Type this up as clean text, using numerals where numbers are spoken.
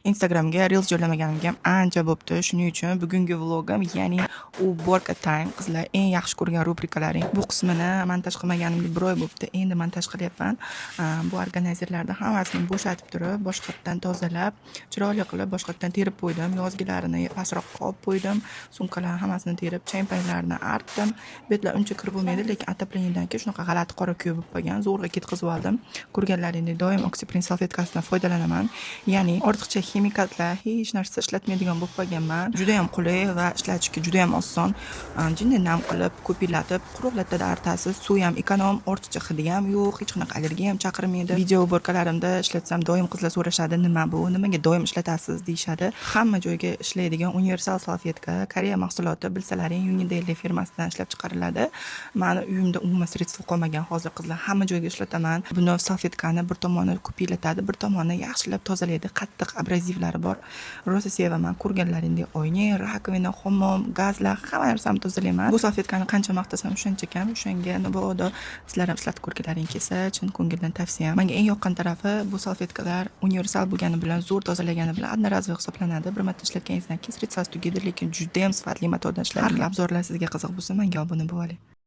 Instagramga Reels joylamaganimga ham ancha bo'pti. Shuning uchun bugungi vlogim, ya'ni Uborka Time qizlar eng yaxshi ko'rgan rubrikalaring bu qismini montaj qilmaganimga 1 oy bo'pti. Endi montaj qilyapman. Bu organizerlarni hammasini bo'shatib turib, boshqatdan tozalab, chiroyli qilib boshqatdan terib qo'ydim. Yozgilarini pastroqqa olib qo'ydim. Sumkalarni hammasini terib, chaynpaylarni artdim. Betlar uncha kirib bo'lmaydi, lekin отопленияdan keyin shunaqa g'alati qora kuya bo'lib qolgan. Zo'rg'a ketkizib oldim. Ko'rganlaringdek doim oksiprin salfetkasidan foydalanaman. Ya'ni ortiqcha ximikatlar, hech narsa ishlatmaydigan bo'lib qolganman. Juda ham qulay va ishlatishga juda ham oson. Jinni nam qilib, ko'piklatib, quruqlatadi artasiz. Suv ham ekonom, ortiqcha hidi ham yo'q, hech qanaqa allergiya ham chaqirmaydi. Video uborkalarimda ishlatsam doim qizlar so'rashadi, nima bu, nimaga doim ishlatasiz deyshadi. Hamma joyga ishlaydigan universal salfetka, Koreya mahsuloti, bilsalaring, Unidaily firmasidan ishlab chiqariladi. Meni uyimda umuman sredstvo qolmagan hozir qizlar, hamma joyga ishlataman. Buni salfetkani bir tomoni ko'piklatadi, bir tomoni yaxshilab tozalaydi. Qattiq abrazivlari bor. Rosa sevaman. Ko'rganlaringdek oyna, rakovina, hammom, gazlar, hamma narsani tozalayman. Bu salfetkani qancha maqtasam shuncha kam. O'shanga mabodo sizlar ham ishlatib ko'rganlaring kelsa, chin ko'ngildan tavsiyam. Menga eng yoqqan tarafi bu salfetkalar universal bo'lgani bilan, zo'r tozalagani bilan одноразовый hisoblanadi. Bir marta ishlatganingizdan keyin sredstvo tugaydi, lekin juda ham sifatli metodadan ishlaydi. Har xil obzorlar sizga qiziq bo'lsa, menga obuna bo'ling.